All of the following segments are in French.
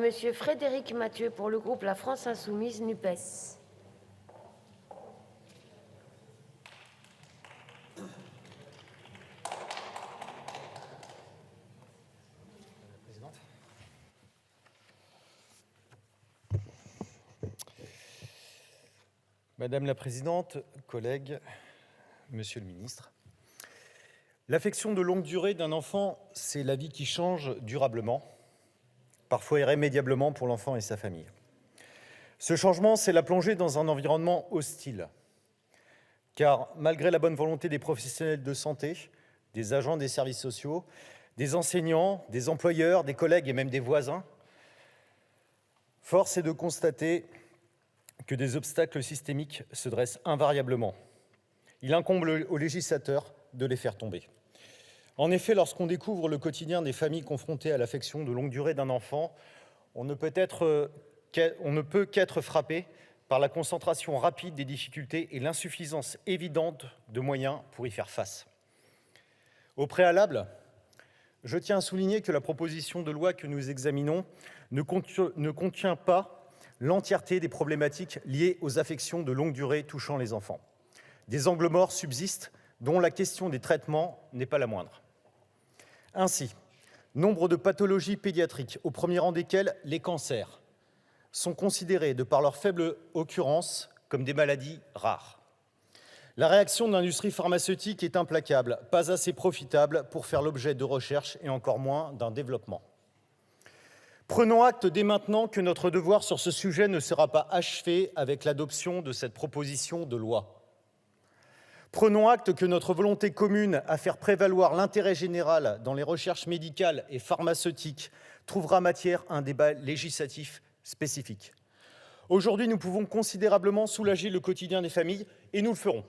Monsieur Frédéric Mathieu pour le groupe La France Insoumise NUPES. Madame la présidente, collègues, monsieur le ministre, l'affection de longue durée d'un enfant, c'est la vie qui change durablement, parfois irrémédiablement pour l'enfant et sa famille. Ce changement, c'est la plongée dans un environnement hostile, car malgré la bonne volonté des professionnels de santé, des agents des services sociaux, des enseignants, des employeurs, des collègues et même des voisins, force est de constater que des obstacles systémiques se dressent invariablement. Il incombe au législateur de les faire tomber. En effet, lorsqu'on découvre le quotidien des familles confrontées à l'affection de longue durée d'un enfant, on ne peut qu'être frappé par la concentration rapide des difficultés et l'insuffisance évidente de moyens pour y faire face. Au préalable, je tiens à souligner que la proposition de loi que nous examinons ne contient pas l'entièreté des problématiques liées aux affections de longue durée touchant les enfants. Des angles morts subsistent, dont la question des traitements n'est pas la moindre. Ainsi, nombre de pathologies pédiatriques, au premier rang desquelles les cancers, sont considérés, de par leur faible occurrence, comme des maladies rares. La réaction de l'industrie pharmaceutique est implacable, pas assez profitable pour faire l'objet de recherches et encore moins d'un développement. Prenons acte dès maintenant que notre devoir sur ce sujet ne sera pas achevé avec l'adoption de cette proposition de loi. Prenons acte que notre volonté commune à faire prévaloir l'intérêt général dans les recherches médicales et pharmaceutiques trouvera matière à un débat législatif spécifique. Aujourd'hui, nous pouvons considérablement soulager le quotidien des familles et nous le ferons.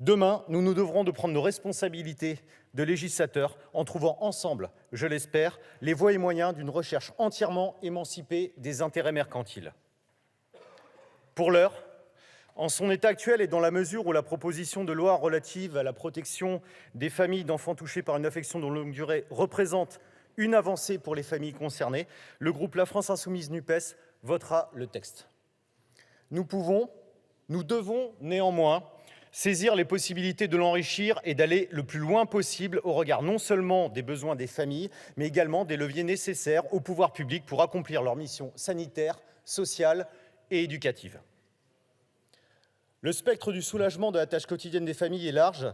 Demain, nous nous devrons de prendre nos responsabilités de législateurs en trouvant ensemble, je l'espère, les voies et moyens d'une recherche entièrement émancipée des intérêts mercantiles. Pour l'heure, en son état actuel et dans la mesure où la proposition de loi relative à la protection des familles d'enfants touchés par une affection de longue durée représente une avancée pour les familles concernées, le groupe La France Insoumise NUPES votera le texte. Nous devons néanmoins saisir les possibilités de l'enrichir et d'aller le plus loin possible au regard non seulement des besoins des familles, mais également des leviers nécessaires aux pouvoirs publics pour accomplir leur mission sanitaire, sociale et éducative. Le spectre du soulagement de la tâche quotidienne des familles est large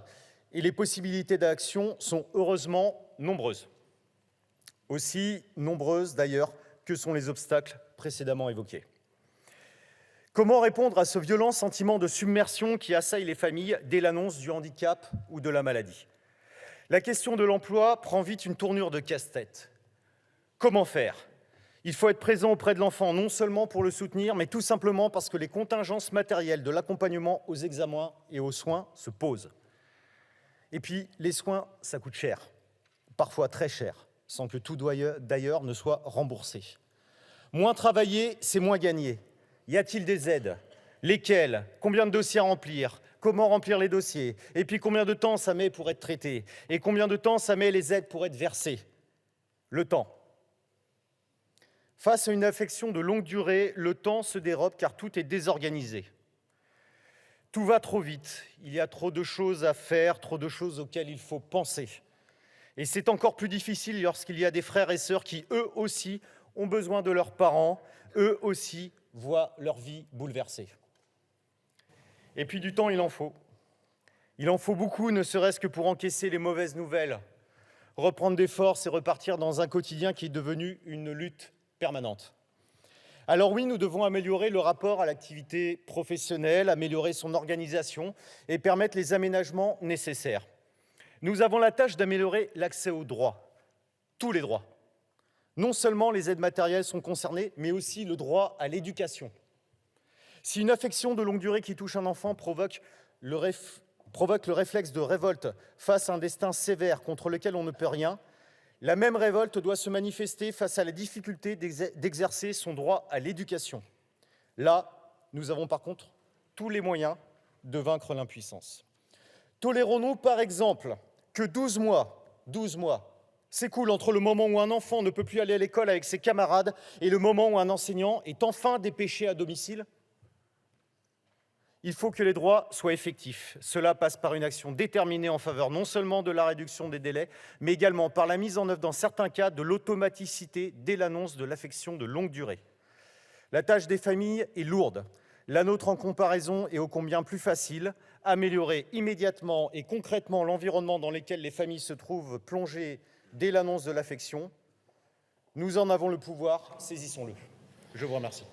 et les possibilités d'action sont heureusement nombreuses. Aussi nombreuses d'ailleurs que sont les obstacles précédemment évoqués. Comment répondre à ce violent sentiment de submersion qui assaille les familles dès l'annonce du handicap ou de la maladie? La question de l'emploi prend vite une tournure de casse-tête. Comment faire? Il faut être présent auprès de l'enfant, non seulement pour le soutenir, mais tout simplement parce que les contingences matérielles de l'accompagnement aux examens et aux soins se posent. Et puis, les soins, ça coûte cher, parfois très cher, sans que tout d'ailleurs ne soit remboursé. Moins travailler, c'est moins gagner. Y a-t-il des aides? Lesquelles? Combien de dossiers à remplir? Comment remplir les dossiers? Et puis combien de temps ça met pour être traité? Et combien de temps ça met les aides pour être versées? Le temps. Face à une affection de longue durée, le temps se dérobe car tout est désorganisé. Tout va trop vite, il y a trop de choses à faire, trop de choses auxquelles il faut penser. Et c'est encore plus difficile lorsqu'il y a des frères et sœurs qui, eux aussi, ont besoin de leurs parents, eux aussi, voient leur vie bouleversée. Et puis du temps, il en faut. Il en faut beaucoup, ne serait-ce que pour encaisser les mauvaises nouvelles, reprendre des forces et repartir dans un quotidien qui est devenu une lutte permanente. Alors oui, nous devons améliorer le rapport à l'activité professionnelle, améliorer son organisation et permettre les aménagements nécessaires. Nous avons la tâche d'améliorer l'accès aux droits, tous les droits. Non seulement les aides matérielles sont concernées, mais aussi le droit à l'éducation. Si une affection de longue durée qui touche un enfant provoque le réflexe de révolte face à un destin sévère contre lequel on ne peut rien, la même révolte doit se manifester face à la difficulté d'exercer son droit à l'éducation. Là, nous avons par contre tous les moyens de vaincre l'impuissance. Tolérons-nous par exemple que 12 mois s'écoule entre le moment où un enfant ne peut plus aller à l'école avec ses camarades et le moment où un enseignant est enfin dépêché à domicile? Il faut que les droits soient effectifs. Cela passe par une action déterminée en faveur non seulement de la réduction des délais, mais également par la mise en œuvre, dans certains cas, de l'automaticité dès l'annonce de l'affection de longue durée. La tâche des familles est lourde. La nôtre, en comparaison, est ô combien plus facile. Améliorer immédiatement et concrètement l'environnement dans lequel les familles se trouvent plongées dès l'annonce de l'affection. Nous en avons le pouvoir, saisissons-le. Je vous remercie.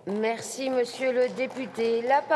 Merci, monsieur le député. La parole